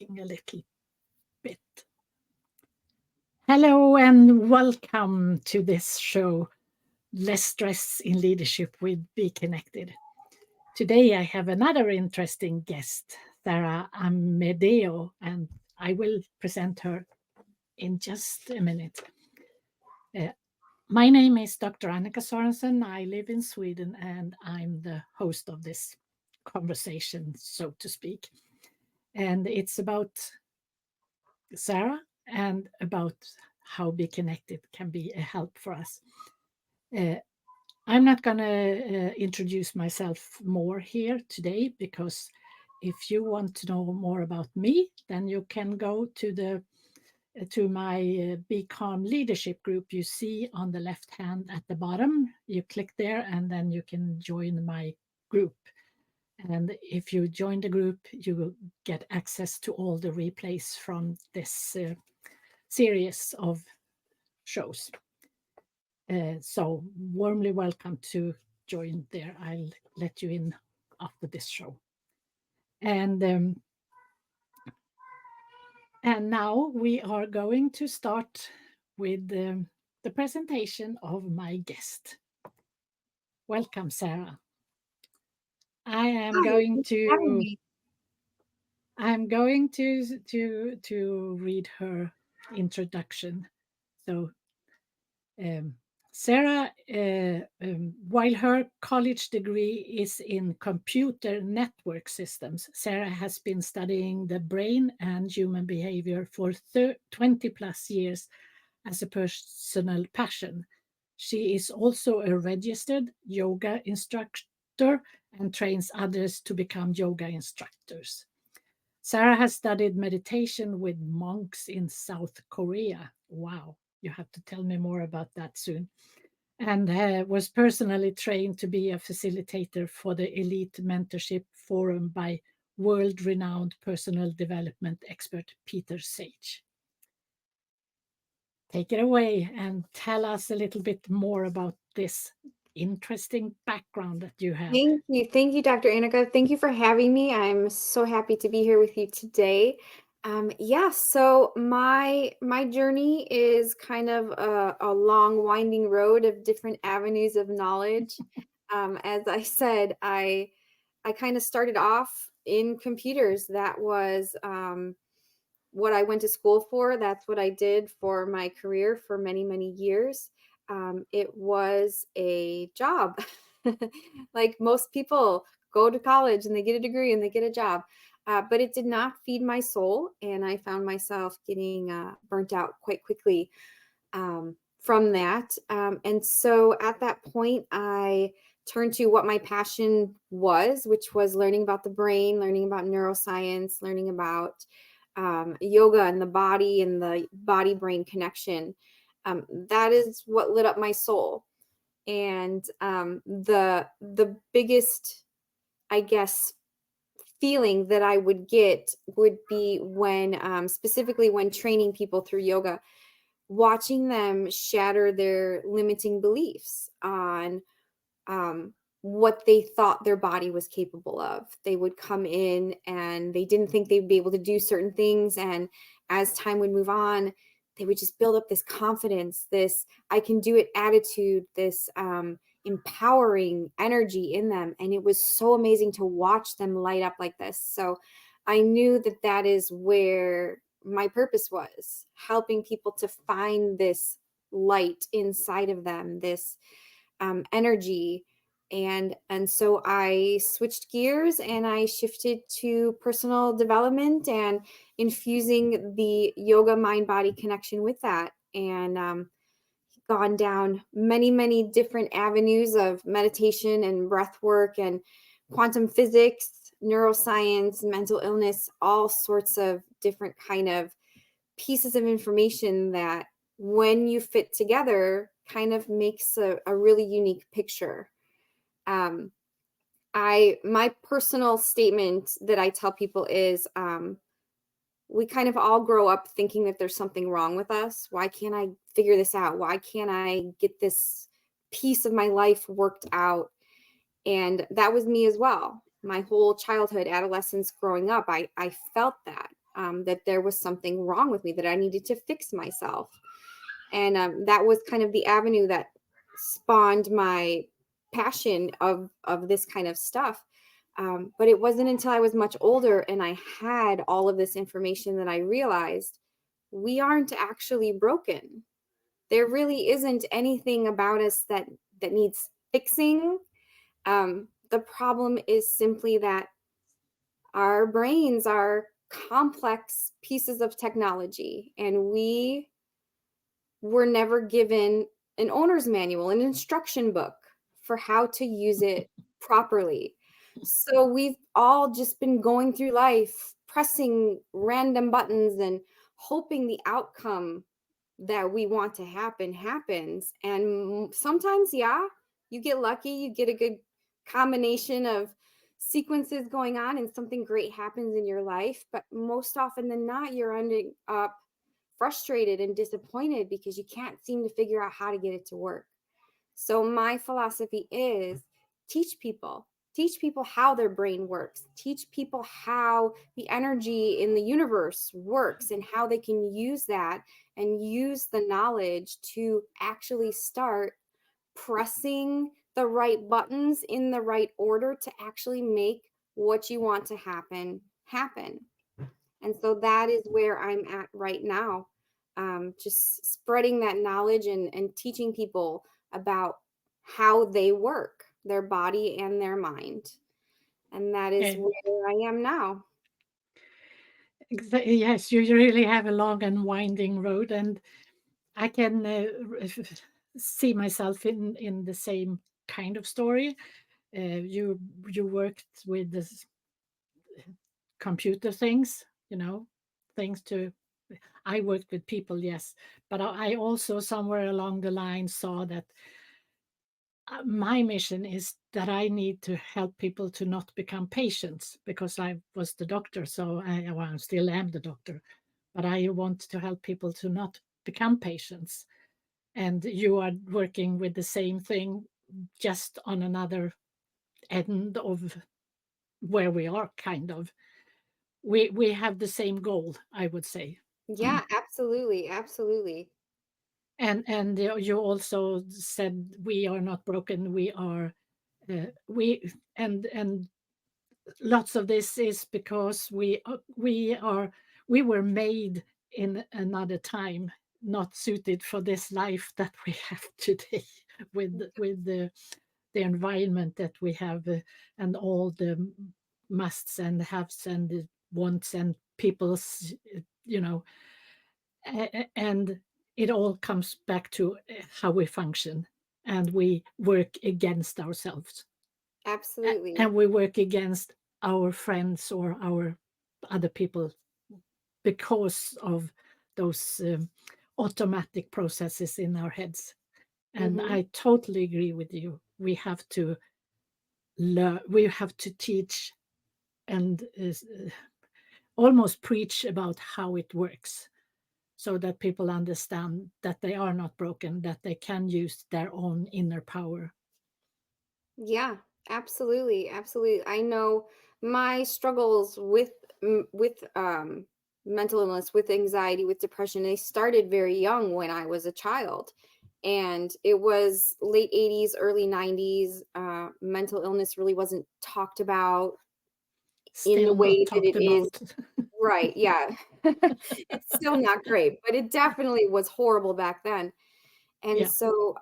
talking a little bit. Hello and welcome to this show, Less Stress in Leadership with BeeKonnected. Today I have another interesting guest, Sarah Amedeo, and I will present her in just a minute. Uh, my name is Dr. Annika Sorensen. I live in Sweden and I'm the host of this conversation, so to speak. And it's about Sarah and about how BeeKonnected can be a help for us. Uh, I'm not going to introduce myself more here today because if you want to know more about me, then you can go to my Be Calm leadership group you see on the left hand at the bottom. You click there and then you can join my group. And if you join the group, you will get access to all the replays from this series of shows. So warmly welcome to join there. I'll let you in after this show. And now we are going to start with the presentation of my guest. Welcome, Sarah. I am Hi, going thanks for having to me. I'm going to read her introduction. So Sarah, while her college degree is in computer network systems, Sarah has been studying the brain and human behavior for 20 plus years as a personal passion. She is also a registered yoga instructor and trains others to become yoga instructors. Sarah has studied meditation with monks in South Korea. Wow, you have to tell me more about that soon. And was personally trained to be a facilitator for the Elite Mentorship Forum by world renowned personal development expert Peter Sage. Take it away and tell us a little bit more about this interesting background that you have. Thank you, Dr. Annika. Thank you for having me. I'm so happy to be here with you today. So my journey is kind of a long, winding road of different avenues of knowledge. As I said, I kind of started off in computers. That was what I went to school for. That's what I did for my career for many, many years. It was a job. Like most people go to college and they get a degree and they get a job. But it did not feed my soul. And I found myself getting burnt out quite quickly from that. And so at that point, I turned to what my passion was, which was learning about the brain, learning about neuroscience, learning about yoga and the body and the body brain connection. That is what lit up my soul. And the biggest, I guess, feeling that I would get would be when specifically when training people through yoga, watching them shatter their limiting beliefs on what they thought their body was capable of. They would come in and they didn't think they'd be able to do certain things. And as time would move on, they would just build up this confidence, this I can do it attitude, this empowering energy in them. And it was so amazing to watch them light up like this. So I knew that that is where my purpose was, helping people to find this light inside of them, this energy. And so I switched gears and I shifted to personal development and infusing the yoga mind body connection with that, and gone down many, many different avenues of meditation and breath work and quantum physics, neuroscience, mental illness, all sorts of different kind of pieces of information that when you fit together kind of makes a really unique picture. My personal statement that I tell people is we kind of all grow up thinking that there's something wrong with us. Why can't I figure this out? Why can't I get this piece of my life worked out? And that was me as well. My whole childhood, adolescence, growing up, I felt that. that there was something wrong with me, that I needed to fix myself. And that was kind of the avenue that spawned my passion of this kind of stuff. But it wasn't until I was much older and I had all of this information that I realized we aren't actually broken. There really isn't anything about us that needs fixing. The problem is simply that our brains are complex pieces of technology, and we were never given an owner's manual, an instruction book for how to use it properly. So we've all just been going through life pressing random buttons and hoping the outcome that we want to happen happens. And sometimes, yeah, you get lucky, you get a good combination of sequences going on and something great happens in your life. But most often than not, you're ending up frustrated and disappointed because you can't seem to figure out how to get it to work. So my philosophy is teach people how their brain works, teach people how the energy in the universe works and how they can use that and use the knowledge to actually start pressing the right buttons in the right order to actually make what you want to happen. And so that is where I'm at right now. Just spreading that knowledge and teaching people about how they work, their body and their mind. And that is Yeah. where I am now. Yes, you really have a long and winding road, and I can see myself in the same kind of story. You worked with this computer things, things to. I worked with people, yes, but I also somewhere along the line saw that my mission is that I need to help people to not become patients because I was the doctor, so well, I still am the doctor, but I want to help people to not become patients. And you are working with the same thing, just on another end of where we are, kind of. We have the same goal, I would say. Yeah, absolutely. Absolutely. And you also said we are not broken. We are we and lots of this is because we were made in another time, not suited for this life that we have today, with the environment that we have, and all the musts and haves and the wants and people's, you know and it all comes back to how we function, and we work against ourselves, Absolutely. and we work against our friends or our other people because of those automatic processes in our heads. And Hmm. I totally agree with you. We have to learn, we have to teach, and almost preach about how it works, so that people understand that they are not broken, that they can use their own inner power. Yeah, absolutely. Absolutely. I know my struggles with mental illness, with anxiety, with depression, they started very young when I was a child. And it was late 80s, early 90s. Mental illness really wasn't talked about in the Still not way that talked it is. about. Right. Yeah. It's still not great, but it definitely was horrible back then. And Yeah, so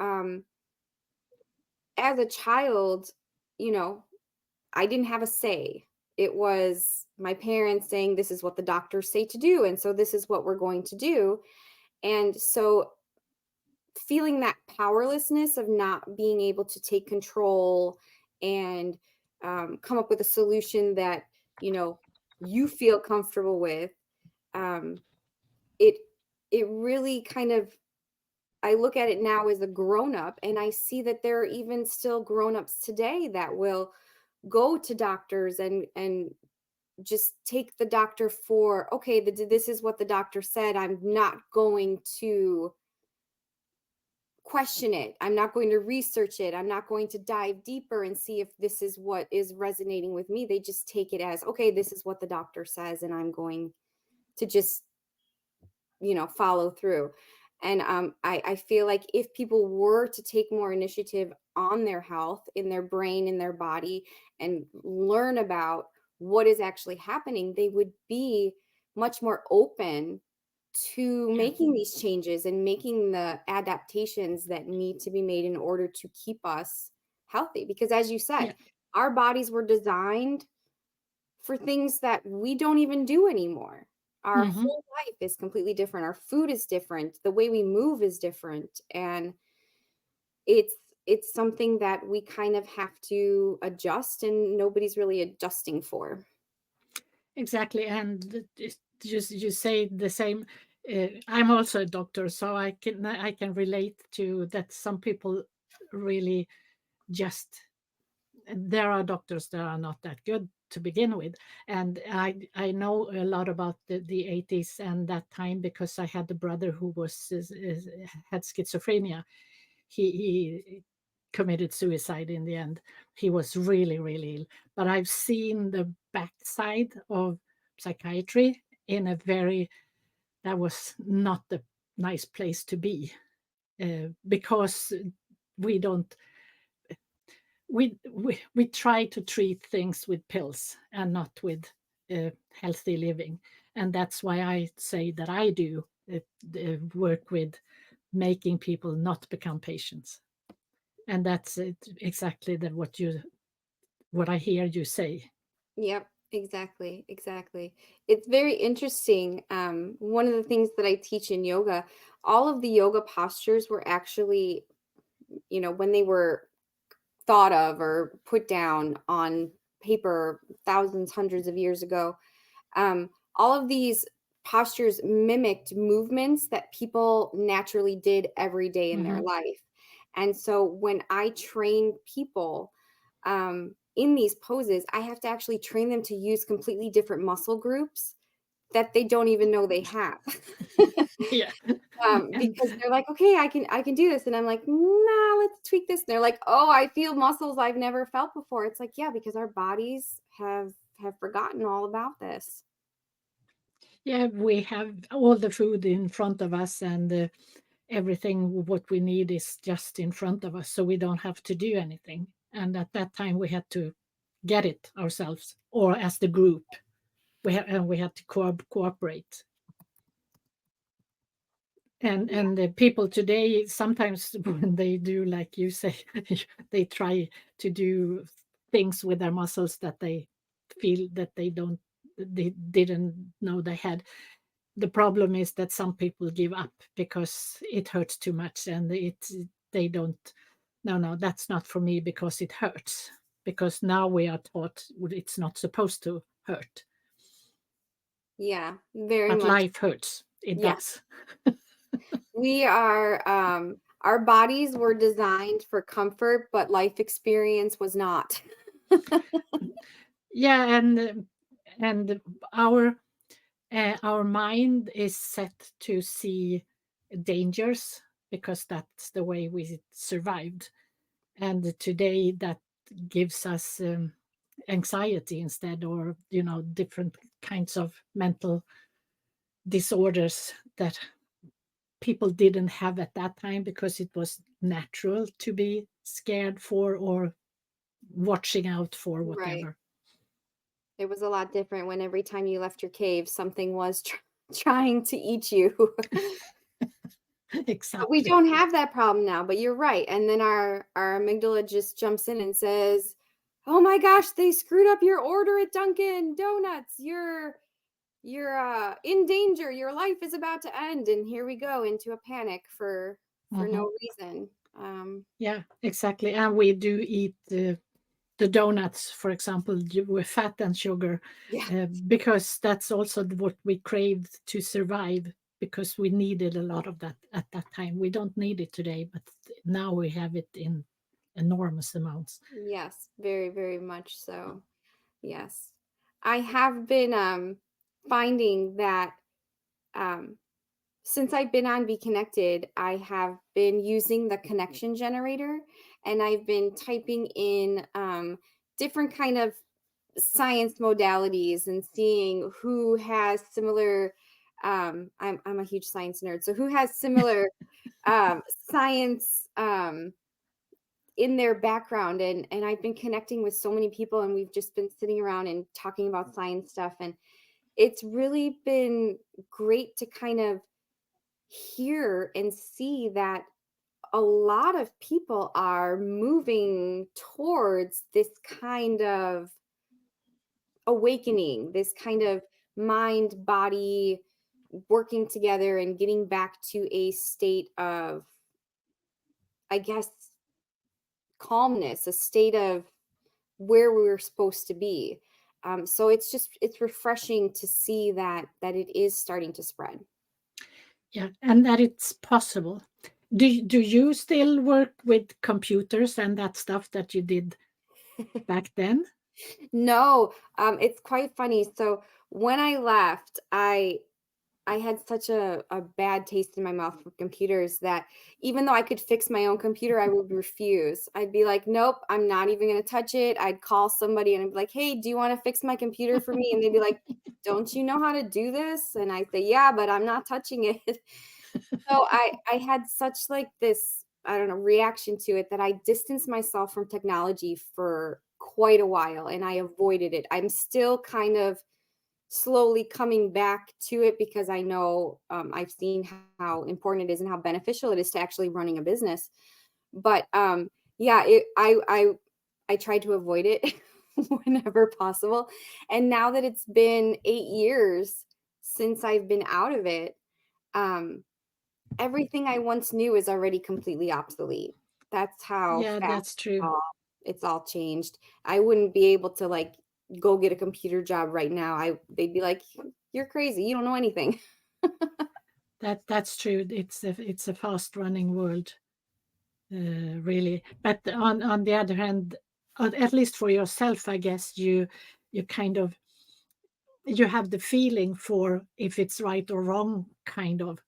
as a child, you know, I didn't have a say. It was my parents saying, this is what the doctors say to do. And so this is what we're going to do. And so feeling that powerlessness of not being able to take control and come up with a solution that, you know, you feel comfortable with, um, it, it really kind of, I look at it now as a grown up, and I see that there are even still grown ups today that will go to doctors and just take the doctor for, okay, this is what the doctor said. I'm not going to question it. I'm not going to research it. I'm not going to dive deeper and see if this is what is resonating with me. They just take it as, okay, this is what the doctor says, and I'm going to just, follow through. And I feel like if people were to take more initiative on their health, in their brain, in their body, and learn about what is actually happening, they would be much more open to Yeah. making these changes and making the adaptations that need to be made in order to keep us healthy. Because as you said, Yeah. our bodies were designed for things that we don't even do anymore. Our Hmm. whole life is completely different. Our food is different. The way we move is different. And it's it's something that we kind of have to adjust and nobody's really adjusting for. Exactly. And just you say the same. I'm also a doctor, so I can relate to that. Some people really just, there are doctors that are not that good to begin with, and I know a lot about the 80s and that time because I had a brother who had schizophrenia. He committed suicide in the end. He was really, really ill. But I've seen the backside of psychiatry in a very, that was not a nice place to be, because we don't, we try to treat things with pills and not with healthy living. And that's why I say that I do work with making people not become patients. And that's it, exactly what I hear you say. Yep, exactly, exactly. It's very interesting. One of the things that I teach in yoga, all of the yoga postures were actually, when they were thought of or put down on paper thousands, hundreds of years ago, all of these postures mimicked movements that people naturally did every day in their Hmm. life. And so when I train people in these poses, I have to actually train them to use completely different muscle groups that they don't even know they have. Yeah. And Because they're like, okay, I can do this, and I'm like, nah, let's tweak this. And they're like, oh, I feel muscles I've never felt before. It's like, yeah, because our bodies have forgotten all about this. yeah, we have all the food in front of us, and everything what we need is just in front of us, so we don't have to do anything. And at that time, we had to get it ourselves, or as the group, we had to cooperate. And the people today sometimes when they do like you say, they try to do things with their muscles that they feel that they didn't know they had. The problem is that some people give up because it hurts too much, and they don't, no, no, that's not for me because it hurts, because now we are taught it's not supposed to hurt, Yeah, very but much. life hurts, it Yeah. does. We are our bodies were designed for comfort, but life experience was not. Yeah, and our our mind is set to see dangers because that's the way we survived. And today that gives us anxiety instead, or different kinds of mental disorders that people didn't have at that time because it was natural to be scared for or watching out for Right. whatever. It was a lot different when every time you left your cave, something was trying to eat you. But we Exactly. don't have that problem now, but you're right. And then our amygdala just jumps in and says, "Oh my gosh, they screwed up your order at Dunkin' Donuts. You're in danger. Your life is about to end." And here we go into a panic for Mhm. no reason. Yeah, exactly. And we do eat the donuts, for example, with fat and sugar, Yeah. because that's also what we craved to survive, because we needed a lot of that at that time. We don't need it today, but now we have it in enormous amounts. Yes, very, very much so. Yes. I have been finding that um since I've been on BeeKonnected, I have been using the Konnection Generator, and I've been typing in different kind of science modalities and seeing who has similar I'm a huge science nerd, so who has similar science in their background, and I've been connecting with so many people, and we've just been sitting around and talking about science stuff, and it's really been great to kind of hear and see that a lot of people are moving towards this kind of awakening, this kind of mind body working together and getting back to a state of, I guess, calmness, a state of where we were supposed to be. So it's refreshing to see that it is starting to spread. Yeah, and that it's possible. Do you still work with computers and that stuff that you did back then? No, it's quite funny. So when I left, I had such a bad taste in my mouth for computers that even though I could fix my own computer, I would refuse. I'd be like, nope, I'm not even going to touch it. I'd call somebody and I'd be like, hey, do you want to fix my computer for me? And they'd be like, don't you know how to do this? And I say, yeah, but I'm not touching it. So I had such like this, I don't know, reaction to it that I distanced myself from technology for quite a while and I avoided it. I'm still kind of slowly coming back to it because I know I've seen how important it is and how beneficial it is to actually running a business. But yeah, I tried to avoid it whenever possible. And now that it's been 8 years since I've been out of it, um, everything I once knew is already completely obsolete. That's how Yeah, fast that's true. it's all changed. I wouldn't be able to like go get a computer job right now. They'd be like, "You're crazy. You don't know anything." That's true. It's a fast running world, really. But on the other hand, at least for yourself, I guess you kind of you have the feeling for if it's right or wrong, kind of.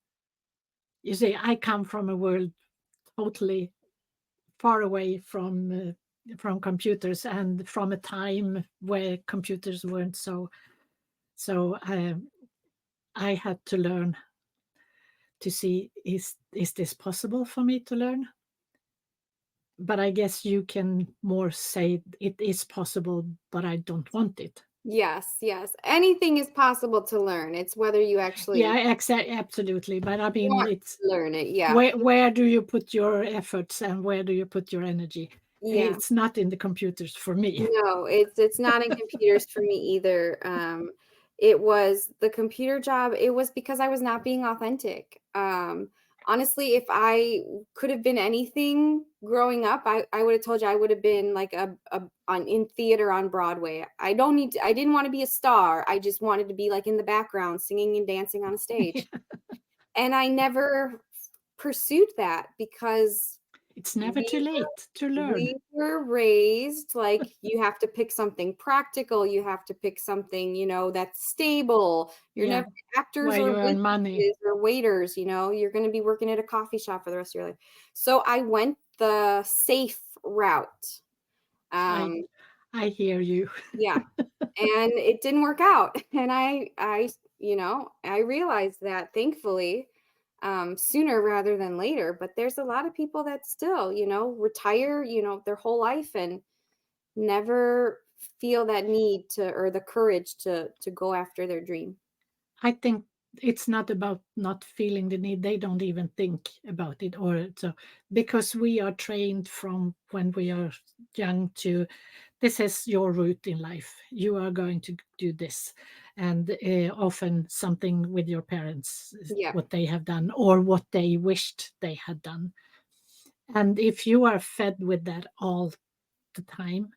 You see, I come from a world totally far away from computers and from a time where computers weren't so. I had to learn to see is this possible for me to learn? But I guess you can more say it is possible, but I don't want it. Yes, yes. Anything is possible to learn. It's whether you Yeah, actually absolutely. But I mean, want it's to learn it. Yeah. where do you put your efforts and where do you put your energy? Yeah. It's not in the computers for me. No, it's not in computers for me either. It was the computer job. It was because I was not being authentic. Honestly, if I could have been anything growing up, I would have told you I would have been like a on in theater on Broadway. I didn't want to be a star. I just wanted to be like in the background singing and dancing on a stage. And I never pursued that because It's never too we late to learn. we were raised like you have to pick something practical, you have to pick something, that's stable. You're Yeah, never actors where or you earn money. waitresses or waiters, you're going to be working at a coffee shop for the rest of your life. So I went the safe route. I Um, I hear you. yeah, and it didn't work out. And I realized that thankfully sooner rather than later. But there's a lot of people that still, retire, their whole life and never feel that need to or the courage to go after their dream. I think it's not about not feeling the need. They don't even think about it, or so because we are trained from when we are young to this is your route in life. You are going to do this, and often something with your parents, Yeah. what they have done or what they wished they had done. And if you are fed with that all the time,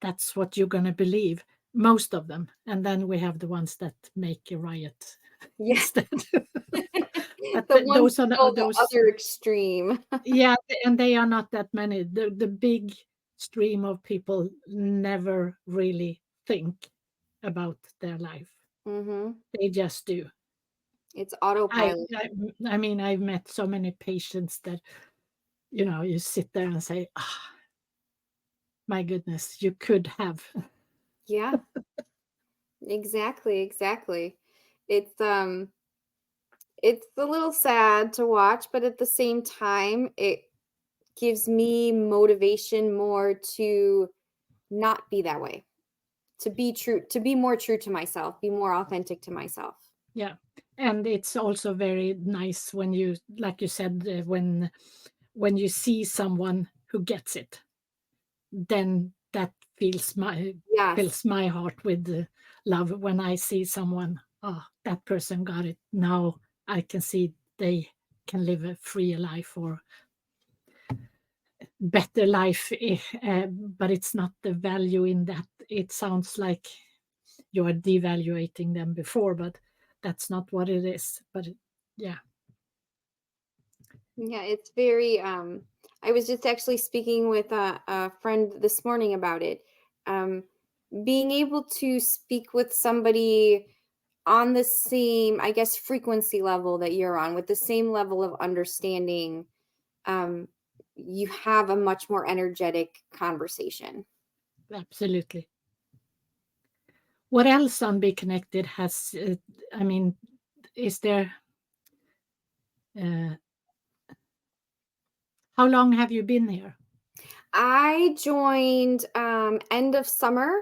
that's what you're going to believe, most of them. And then we have the ones that make a riot Yeah. instead. But The ones those are go the those, other extreme. yeah, and they are not that many. The big stream of people never really think about their life. Hmm. They just do. It's I, autopilot. I, I mean, I've met so many patients that you sit there and say, "Ah, my goodness, you could have." Yeah, exactly, exactly. It's um it's a little sad to watch, but at the same time, it gives me motivation more to not be that way. To be more true to myself, be more authentic to myself. Yeah. And it's also very nice when you, like you said, when you see someone who gets it, then that Yes. fills my heart with love when I see someone. Oh, that person got it. Now I can see they can live a free life or better life. But it's not the value in that. It sounds like you are devaluating them before, but that's not what it is. But yeah, Yeah, it's very I was just actually speaking with a friend this morning about it. Um being able to speak with somebody on the same, I guess, frequency level that you're on, with the same level of understanding, um you have a much more energetic conversation. absolutely. What else on Be Connected has, I mean, is there, uh, how long have you been here? I joined end of summer,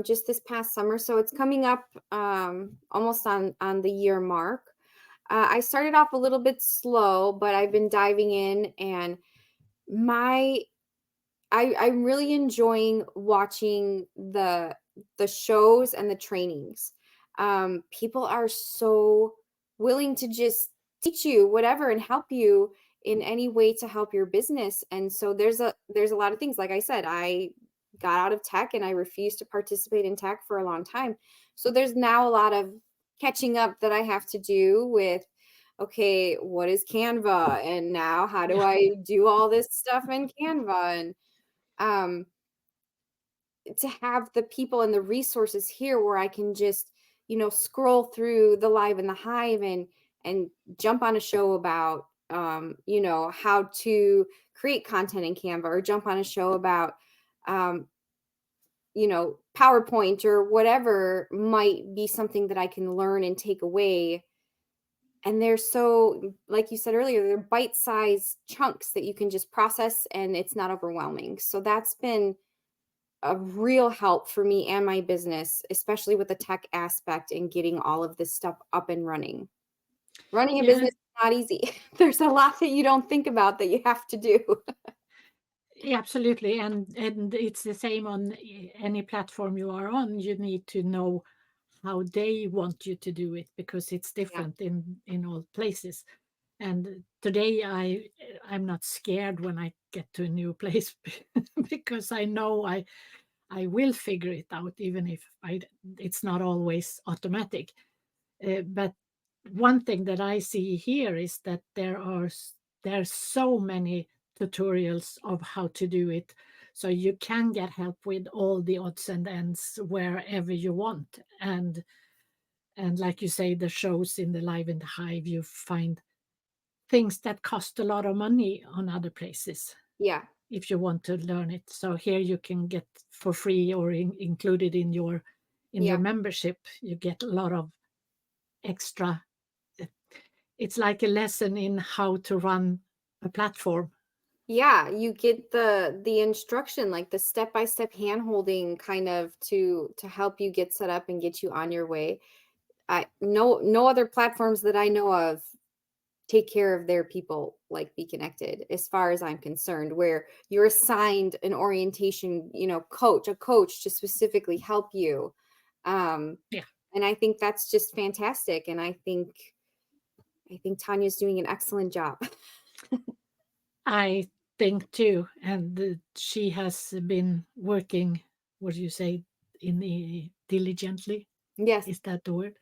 just this past summer, so it's coming up almost on the year mark. I started off a little bit slow, but I've been diving in, and my I'm really enjoying watching the shows and the trainings. People are so willing to just teach you whatever and help you in any way to help your business. And so there's a lot of things. Like I said, I got out of tech and I refused to participate in tech for a long time. So there's now a lot of catching up that I have to do with, okay, what is Canva? And now how do Yeah, I do all this stuff in Canva? And um to have the people and the resources here where I can just, scroll through the Live in the Hive and jump on a show about how to create content in Canva, or jump on a show about um PowerPoint, or whatever might be something that I can learn and take away. And they're so, like you said earlier, they're bite-sized chunks that you can just process, and it's not overwhelming. So that's been a real help for me and my business, especially with the tech aspect and getting all of this stuff up and running. Running a yeah, business is not easy. There's a lot that you don't think about that you have to do. yeah, absolutely. And it's the same on any platform you are on. You need to know how they want you to do it because it's Yeah. different in all places. And today I'm not scared when I get to a new place because I know I will figure it out, even if it's not always automatic. But one thing that I see here is that there's so many tutorials of how to do it, so you can get help with all the odds and ends wherever you want. And like you say, the shows in the Live in the Hive, you find things that cost a lot of money on other places Yeah. if you want to learn it. So here you can get for free or included in your Yeah. membership. You get a lot of extra. It's like a lesson in how to run a platform. Yeah, you get the instruction, like the step-by-step hand-holding, kind of to help you get set up and get you on your way. I no other platforms that I know of take care of their people like Be Connected, as far as I'm concerned, where you're assigned an orientation, a coach to specifically help you. Um, Yeah, and I think that's just fantastic. And I think Tanya's doing an excellent job. I think too. And she has been working, what do you say, in the diligently? Yes. Is that the word?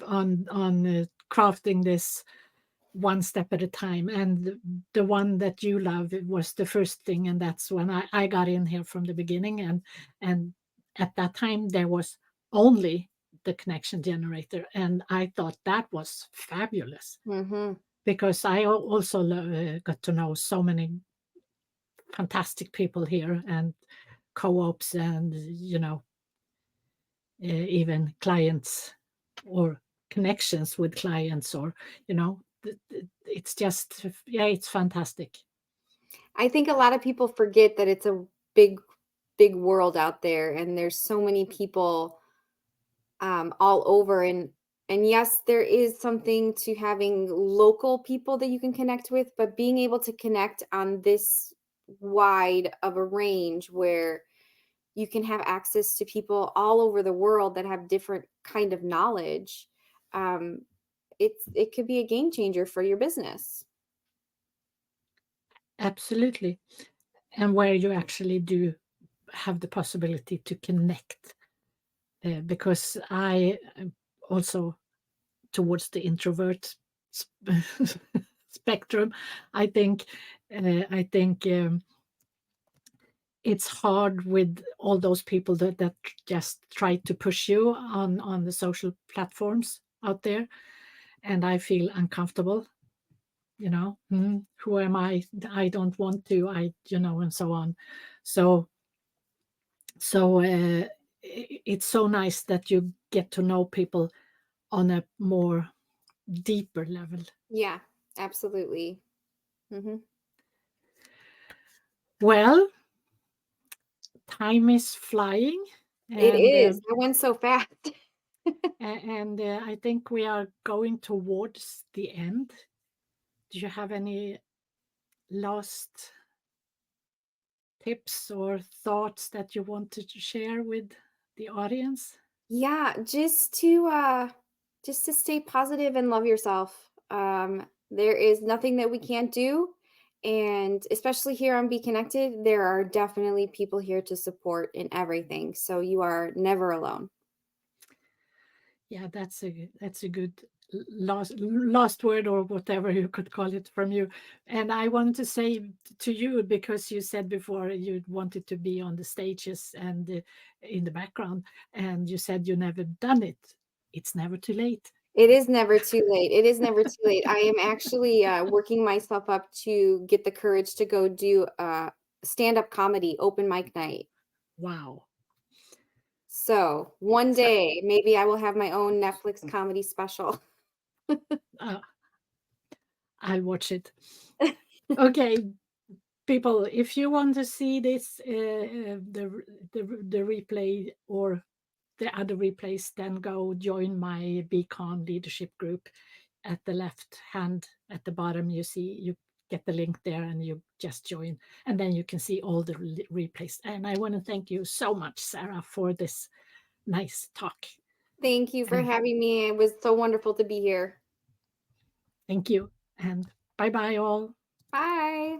On crafting this one step at a time. And the one that you love was the first thing, and that's when I got in here from the beginning. And at that time there was only the connection generator, and I thought that was fabulous Hmm. because I also got to know so many fantastic people here, and co-ops and even clients or connections with clients, or it's just, yeah, it's fantastic. I think a lot of people forget that it's a big, big world out there, and there's so many people all over. And yes, there is something to having local people that you can connect with, but being able to connect on this wide of a range where you can have access to people all over the world that have different kind of knowledge, um, it could be a game changer for your business. Absolutely. And where you actually do have the possibility to connect, because I am also towards the introvert spectrum. I think it's hard with all those people that just try to push you on the social platforms out there, and I feel uncomfortable. Who am I don't want to, and so on. So so it's so nice that you get to know people on a more deeper level. Yeah, absolutely. Hmm. Well, time is flying, It and is. That went so fast. I think we are going towards the end. Do you have any last tips or thoughts that you wanted to share with the audience? Yeah, just to stay positive and love yourself. There is nothing that we can't do, and especially here on Be Connected, there are definitely people here to support in everything. So you are never alone. Yeah, that's a good last word, or whatever you could call it, from you. And I wanted to say to you, because you said before you wanted to be on the stages and in the background, and you said you never done it. It's never too late. It is never too late. It is never too late. I am actually working myself up to get the courage to go do stand-up comedy open mic night. Wow. So one So day, maybe I will have my own Netflix comedy special. uh, I'll watch it. Okay, people, if you want to see this, the replay or the other replays, then go join my Beacon leadership group. At the left hand at the bottom, you get the link there, and you just join, and then you can see all the replays. And I want to thank you so much, Sarah, for this nice talk. Thank you for And having me. It was so wonderful to be here. thank you. And bye bye, all. Bye.